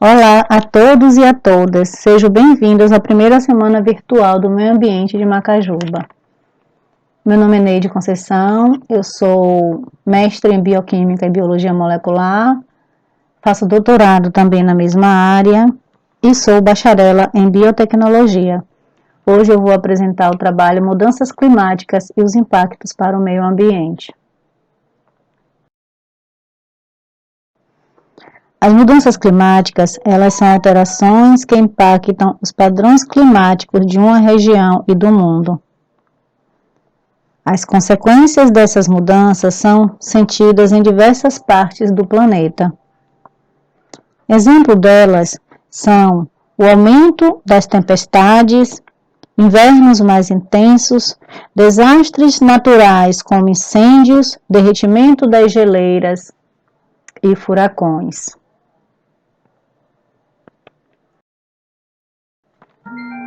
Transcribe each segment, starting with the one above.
Olá a todos e a todas, sejam bem-vindos à primeira semana virtual do Meio Ambiente de Macajuba. Meu nome é Neide Conceição, eu sou mestre em Bioquímica e Biologia Molecular, faço doutorado também na mesma área e sou bacharela em Biotecnologia. Hoje eu vou apresentar o trabalho Mudanças Climáticas e os Impactos para o Meio Ambiente. As mudanças climáticas, elas são alterações que impactam os padrões climáticos de uma região e do mundo. As consequências dessas mudanças são sentidas em diversas partes do planeta. Exemplo delas são o aumento das tempestades, invernos mais intensos, desastres naturais como incêndios, derretimento das geleiras e furacões.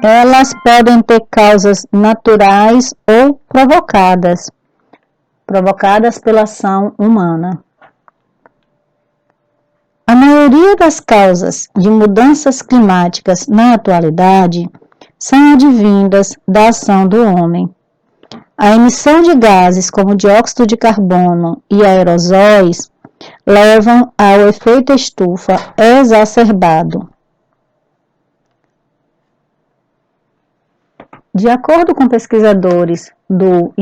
Elas podem ter causas naturais ou provocadas pela ação humana. A maioria das causas de mudanças climáticas na atualidade são advindas da ação do homem. A emissão de gases como dióxido de carbono e aerosóis levam ao efeito estufa exacerbado. De acordo com pesquisadores do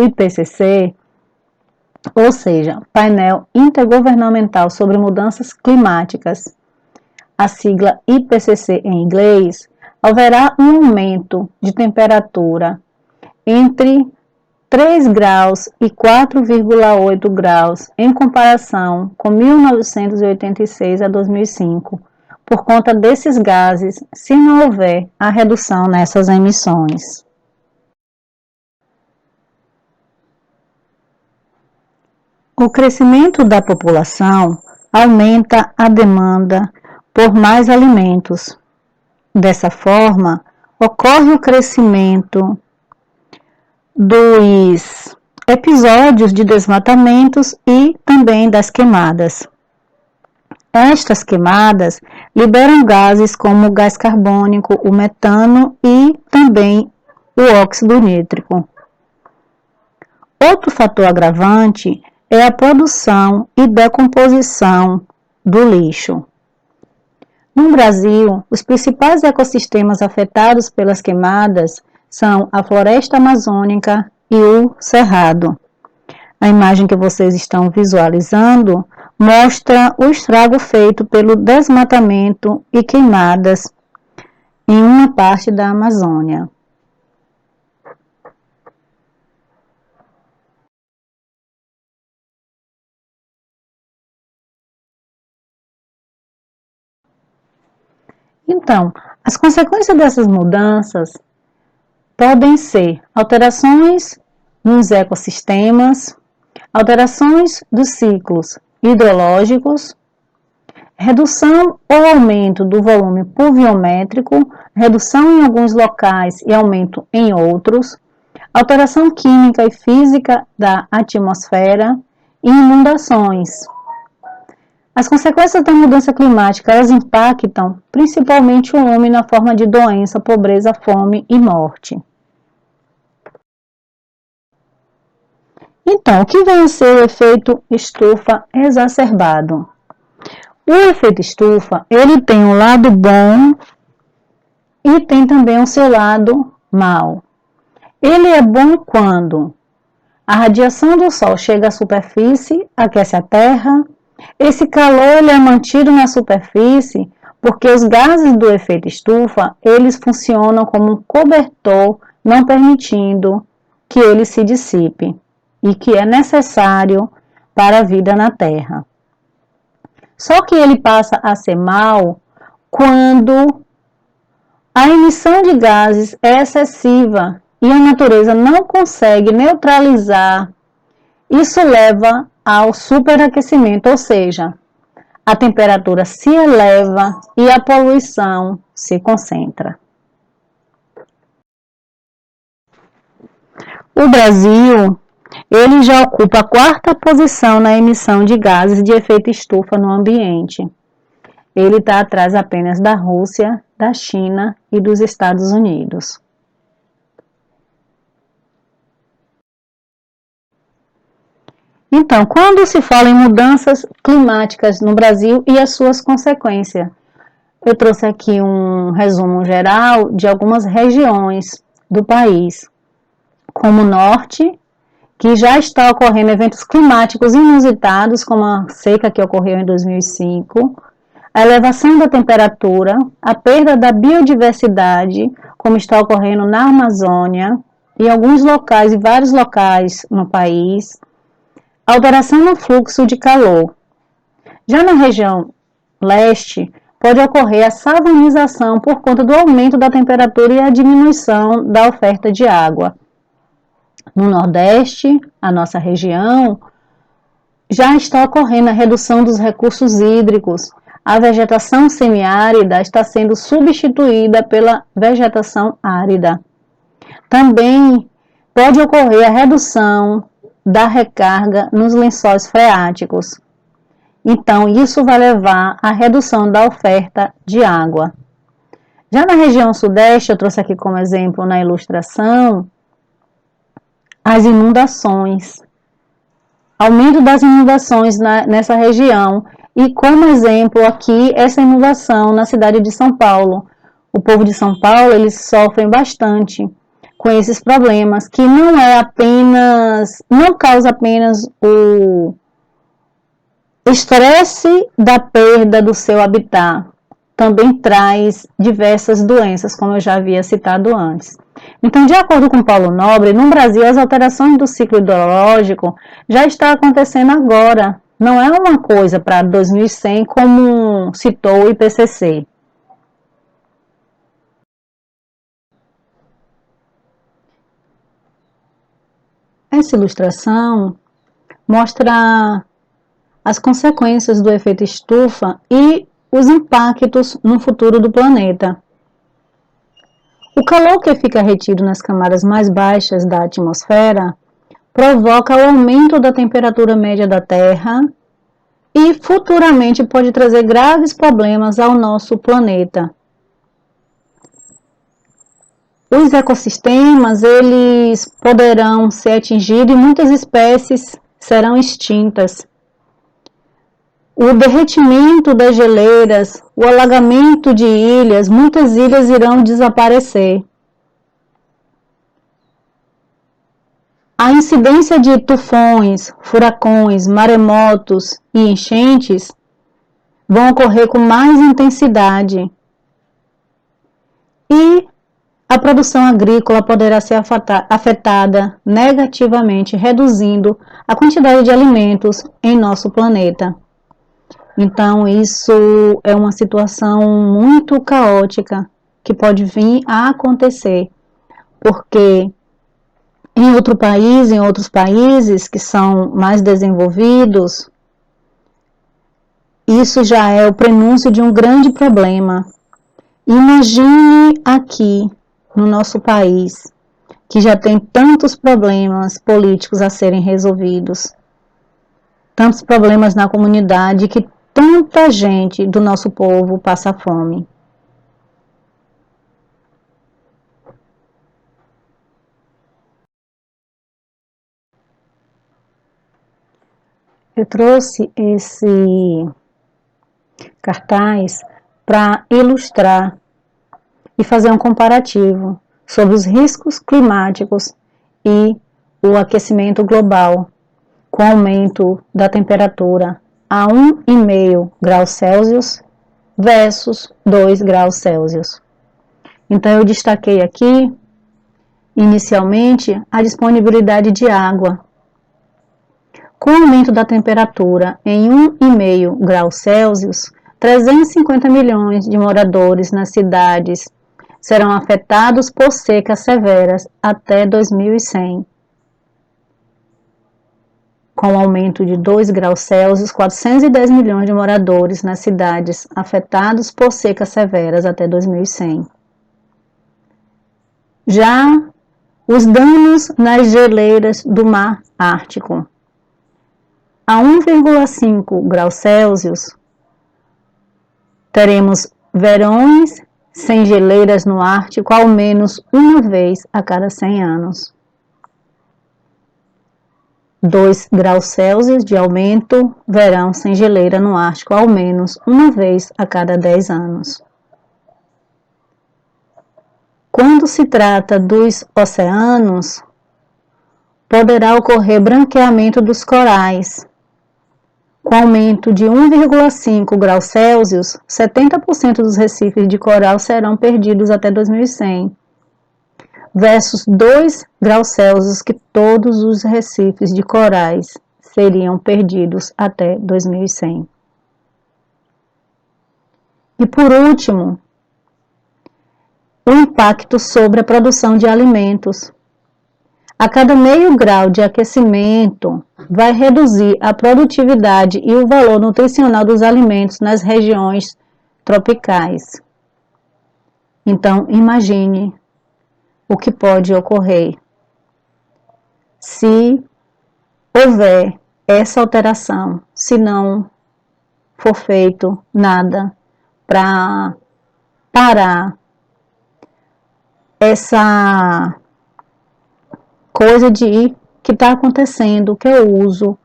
IPCC, ou seja, Painel Intergovernamental sobre Mudanças Climáticas, a sigla IPCC em inglês, haverá um aumento de temperatura entre 3 graus e 4,8 graus em comparação com 1986 a 2005, por conta desses gases, se não houver a redução nessas emissões. O crescimento da população aumenta a demanda por mais alimentos. Dessa forma, ocorre o crescimento dos episódios de desmatamentos e também das queimadas. Estas queimadas liberam gases como o gás carbônico, o metano e também o óxido nítrico. Outro fator agravante é a produção e decomposição do lixo. No Brasil, os principais ecossistemas afetados pelas queimadas são a floresta amazônica e o cerrado. A imagem que vocês estão visualizando mostra o estrago feito pelo desmatamento e queimadas em uma parte da Amazônia. Então, as consequências dessas mudanças podem ser alterações nos ecossistemas, alterações dos ciclos hidrológicos, redução ou aumento do volume pluviométrico, redução em alguns locais e aumento em outros, alteração química e física da atmosfera e inundações. As consequências da mudança climática, elas impactam principalmente o homem na forma de doença, pobreza, fome e morte. Então, o que vem a ser o efeito estufa exacerbado? O efeito estufa, ele tem um lado bom e tem também o seu lado mau. Ele é bom quando a radiação do Sol chega à superfície, aquece a Terra. Esse calor ele é mantido na superfície porque os gases do efeito estufa, eles funcionam como um cobertor, não permitindo que ele se dissipe e que é necessário para a vida na Terra. Só que ele passa a ser mau quando a emissão de gases é excessiva e a natureza não consegue neutralizar. Isso leva ao superaquecimento, ou seja, a temperatura se eleva e a poluição se concentra. O Brasil Ele já ocupa a quarta posição na emissão de gases de efeito estufa no ambiente. Ele está atrás apenas da Rússia, da China e dos Estados Unidos. Então, quando se fala em mudanças climáticas no Brasil e as suas consequências, eu trouxe aqui um resumo geral de algumas regiões do país, como o norte, que já está ocorrendo eventos climáticos inusitados, como a seca que ocorreu em 2005, a elevação da temperatura, a perda da biodiversidade, como está ocorrendo na Amazônia, em alguns locais e vários locais no país, alteração no fluxo de calor. Já na região leste, pode ocorrer a savanização por conta do aumento da temperatura e a diminuição da oferta de água. No Nordeste, a nossa região, já está ocorrendo a redução dos recursos hídricos. A vegetação semiárida está sendo substituída pela vegetação árida. Também pode ocorrer a redução da recarga nos lençóis freáticos. Então, isso vai levar à redução da oferta de água. Já na região sudeste, eu trouxe aqui como exemplo na ilustração, as inundações. Aumento das inundações nessa região. E como exemplo aqui, essa inundação na cidade de São Paulo. O povo de São Paulo, eles sofrem bastante com esses problemas, que não causa apenas o estresse da perda do seu habitat, também traz diversas doenças, como eu já havia citado antes. Então, de acordo com Paulo Nobre, no Brasil as alterações do ciclo hidrológico já estão acontecendo agora, não é uma coisa para 2100, como citou o IPCC. Essa ilustração mostra as consequências do efeito estufa e os impactos no futuro do planeta. O calor que fica retido nas camadas mais baixas da atmosfera provoca o aumento da temperatura média da Terra e futuramente pode trazer graves problemas ao nosso planeta. Os ecossistemas, eles poderão ser atingidos e muitas espécies serão extintas. O derretimento das geleiras, o alagamento de ilhas, muitas ilhas irão desaparecer. A incidência de tufões, furacões, maremotos e enchentes vão ocorrer com mais intensidade. E a produção agrícola poderá ser afetada negativamente, reduzindo a quantidade de alimentos em nosso planeta. Então, isso é uma situação muito caótica que pode vir a acontecer, porque em outros países que são mais desenvolvidos, isso já é o prenúncio de um grande problema. Imagine aqui, no nosso país, que já tem tantos problemas políticos a serem resolvidos, tantos problemas na comunidade, que tanta gente do nosso povo passa fome. Eu trouxe esse cartaz para ilustrar e fazer um comparativo sobre os riscos climáticos e o aquecimento global, com aumento da temperatura a 1,5 graus Celsius versus 2 graus Celsius. Então, eu destaquei aqui, inicialmente, a disponibilidade de água. Com o aumento da temperatura em 1,5 graus Celsius, 350 milhões de moradores nas cidades serão afetados por secas severas até 2100. Com o aumento de 2 graus Celsius, 410 milhões de moradores nas cidades afetados por secas severas até 2100. Já Os danos nas geleiras do Mar Ártico. A 1,5 graus Celsius, teremos verões sem geleiras no Ártico ao menos uma vez a cada 100 anos. 2 graus Celsius de aumento, verão sem geleira no Ártico ao menos uma vez a cada 10 anos. Quando se trata dos oceanos, poderá ocorrer branqueamento dos corais. Com aumento de 1,5 graus Celsius, 70% dos recifes de coral serão perdidos até 2100, versus 2 graus Celsius que todos os recifes de corais seriam perdidos até 2100. E por último, o impacto sobre a produção de alimentos. A cada meio grau de aquecimento, vai reduzir a produtividade e o valor nutricional dos alimentos nas regiões tropicais. Então, imagine o que pode ocorrer se houver essa alteração, se não for feito nada para parar essa coisa que está acontecendo, que é o uso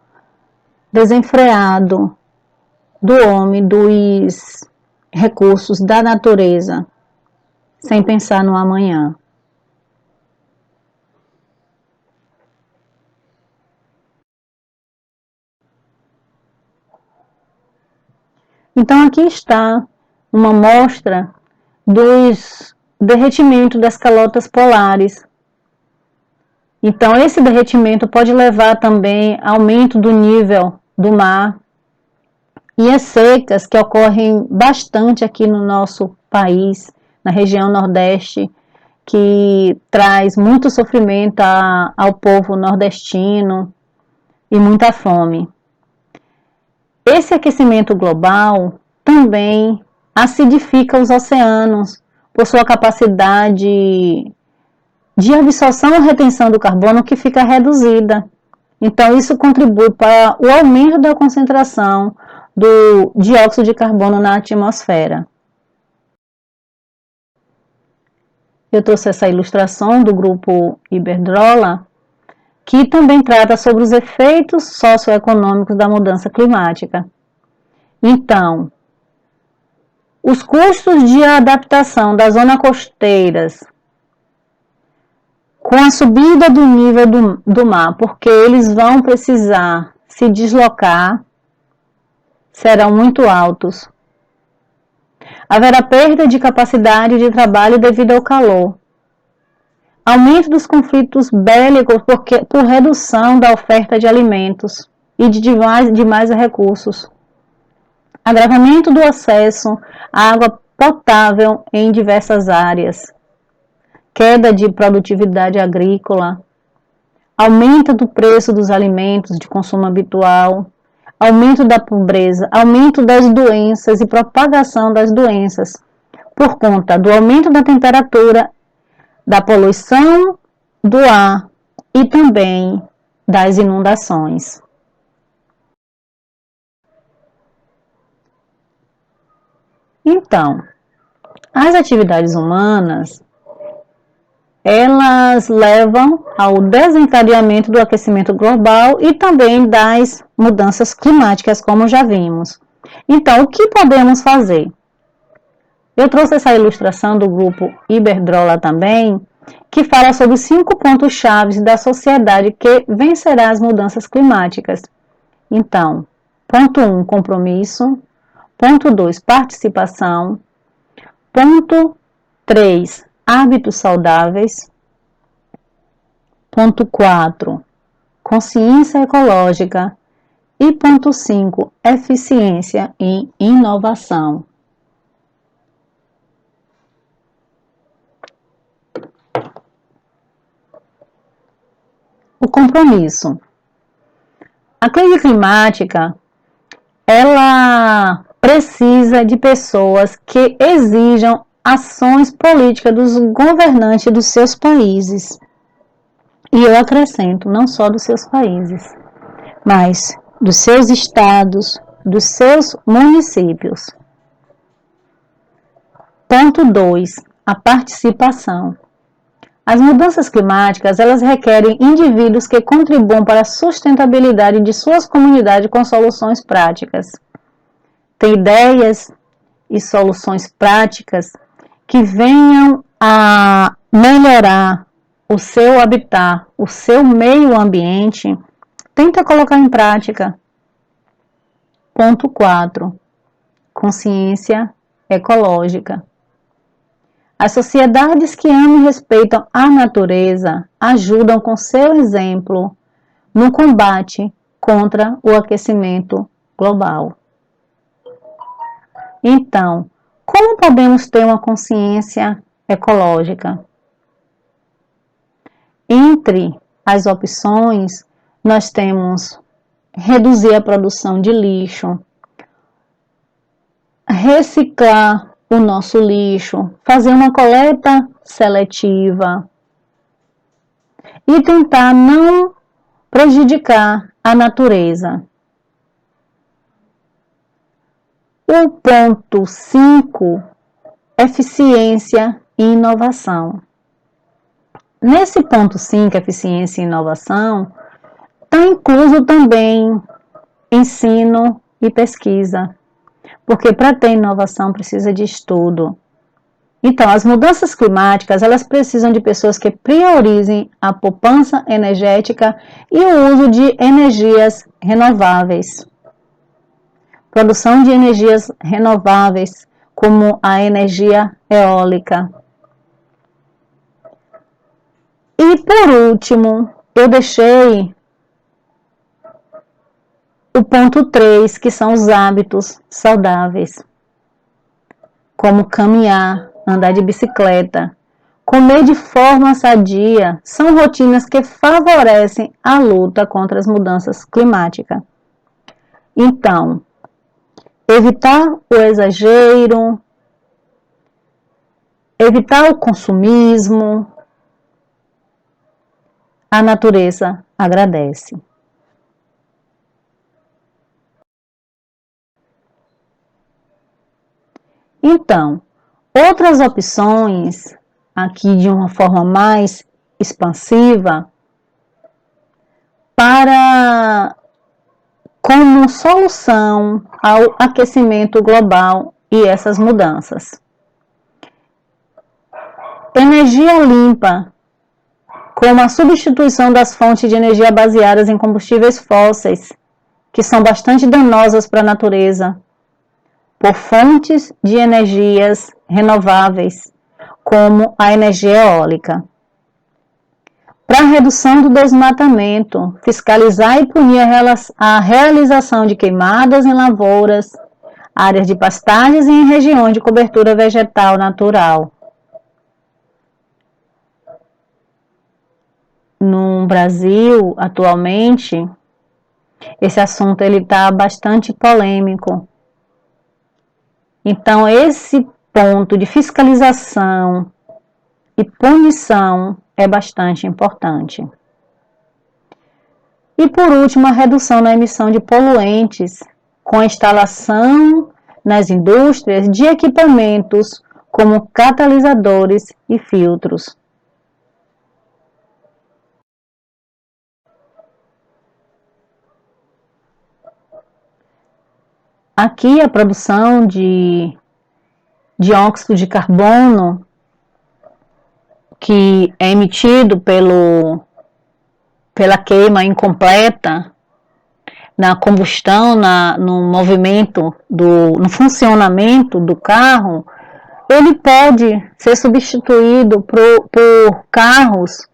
desenfreado do homem dos recursos da natureza, sem pensar no amanhã. Então aqui está uma amostra dos derretimento das calotas polares. Então, esse derretimento pode levar também a aumento do nível do mar e as secas que ocorrem bastante aqui no nosso país, na região Nordeste, que traz muito sofrimento ao povo nordestino e muita fome. Esse aquecimento global também acidifica os oceanos, por sua capacidade de absorção e retenção do carbono que fica reduzida. Então, isso contribui para o aumento da concentração do dióxido de carbono na atmosfera. Eu trouxe essa ilustração do grupo Iberdrola, que também trata sobre os efeitos socioeconômicos da mudança climática. Então, os custos de adaptação das zonas costeiras com a subida do nível do mar, porque eles vão precisar se deslocar, serão muito altos. Haverá perda de capacidade de trabalho devido ao calor. Aumento dos conflitos bélicos por redução da oferta de alimentos e de demais recursos. Agravamento do acesso à água potável em diversas áreas. Queda de produtividade agrícola. Aumento do preço dos alimentos de consumo habitual. Aumento da pobreza. Aumento das doenças e propagação das doenças por conta do aumento da temperatura, da poluição do ar e também das inundações. Então, as atividades humanas, elas levam ao desencadeamento do aquecimento global e também das mudanças climáticas, como já vimos. Então, o que podemos fazer? Eu trouxe essa ilustração do grupo Iberdrola também, que fala sobre 5 pontos chaves da sociedade que vencerá as mudanças climáticas. Então, ponto 1, compromisso. Ponto 2, participação. Ponto 3, hábitos saudáveis. Ponto 4, consciência ecológica. E ponto 5, eficiência e inovação. O compromisso. A crise climática, ela precisa de pessoas que exijam ações políticas dos governantes dos seus países. E eu acrescento, não só dos seus países, mas dos seus estados, dos seus municípios. Ponto 2. A participação. As mudanças climáticas, elas requerem indivíduos que contribuam para a sustentabilidade de suas comunidades com soluções práticas. Tem ideias e soluções práticas que venham a melhorar o seu habitat, o seu meio ambiente, tenta colocar em prática. Ponto 4. Consciência ecológica. As sociedades que amam e respeitam a natureza ajudam com seu exemplo no combate contra o aquecimento global. Então, como podemos ter uma consciência ecológica? Entre as opções, nós temos reduzir a produção de lixo, reciclar o nosso lixo, fazer uma coleta seletiva e tentar não prejudicar a natureza. O ponto 5, eficiência e inovação. Nesse ponto 5, eficiência e inovação, está incluso também ensino e pesquisa, porque para ter inovação precisa de estudo. Então, as mudanças climáticas, elas precisam de pessoas que priorizem a poupança energética e o uso de energias renováveis. Produção de energias renováveis, como a energia eólica. E por último, eu deixei o ponto 3, que são os hábitos saudáveis, como caminhar, andar de bicicleta, comer de forma sadia, são rotinas que favorecem a luta contra as mudanças climáticas. Então, evitar o exagero, evitar o consumismo, a natureza agradece. Então, outras opções, aqui de uma forma mais expansiva, como solução ao aquecimento global e essas mudanças. Energia limpa, como a substituição das fontes de energia baseadas em combustíveis fósseis, que são bastante danosas para a natureza, por fontes de energias renováveis, como a energia eólica. Para a redução do desmatamento, fiscalizar e punir a realização de queimadas em lavouras, áreas de pastagens e em regiões de cobertura vegetal natural. No Brasil, atualmente, esse assunto está bastante polêmico. Então, esse ponto de fiscalização e punição é bastante importante. E por último, a redução na emissão de poluentes, com a instalação nas indústrias de equipamentos como catalisadores e filtros. Aqui a produção de dióxido de carbono, que é emitido pela queima incompleta, na combustão, no movimento, no funcionamento do carro, ele pode ser substituído por carros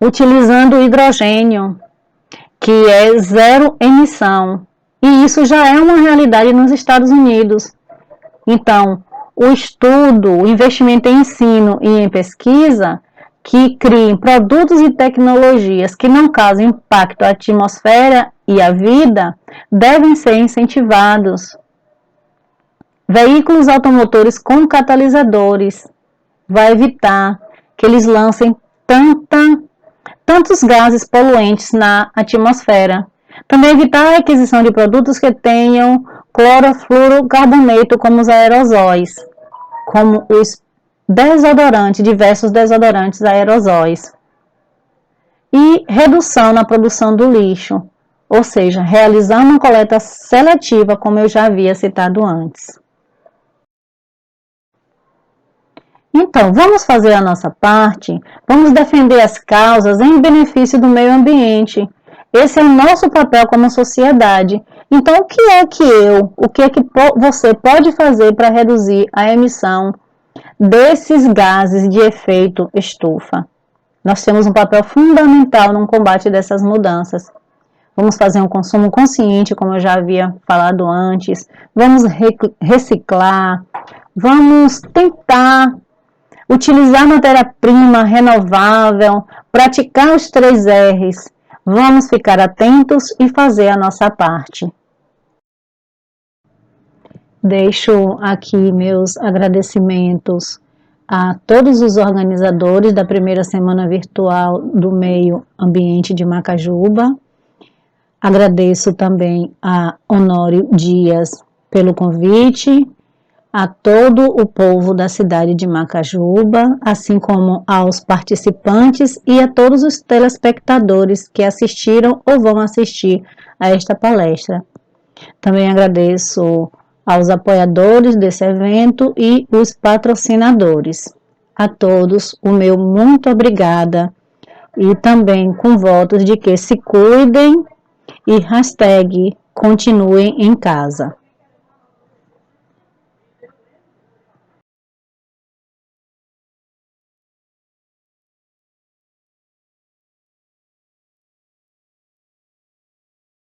utilizando hidrogênio, que é zero emissão. E isso já é uma realidade nos Estados Unidos. Então, o estudo, o investimento em ensino e em pesquisa, que criem produtos e tecnologias que não causem impacto à atmosfera e à vida, devem ser incentivados. Veículos automotores com catalisadores vai evitar que eles lancem tantos gases poluentes na atmosfera. Também evitar a aquisição de produtos que tenham clorofluorocarboneto, como os aerosóis, como os desodorantes, diversos desodorantes aerosóis. E redução na produção do lixo, ou seja, realizar uma coleta seletiva, como eu já havia citado antes. Então, vamos fazer a nossa parte, vamos defender as causas em benefício do meio ambiente. Esse é o nosso papel como sociedade. Então, o que é que você pode fazer para reduzir a emissão desses gases de efeito estufa? Nós temos um papel fundamental no combate dessas mudanças. Vamos fazer um consumo consciente, como eu já havia falado antes. Vamos reciclar. Vamos tentar utilizar matéria-prima renovável, praticar os 3 R's. Vamos ficar atentos e fazer a nossa parte. Deixo aqui meus agradecimentos a todos os organizadores da primeira semana virtual do Meio Ambiente de Macajuba. Agradeço também a Honório Dias pelo convite, a todo o povo da cidade de Macajuba, assim como aos participantes e a todos os telespectadores que assistiram ou vão assistir a esta palestra. Também agradeço aos apoiadores desse evento e os patrocinadores. A todos o meu muito obrigada e também com votos de que se cuidem e #continuem em casa.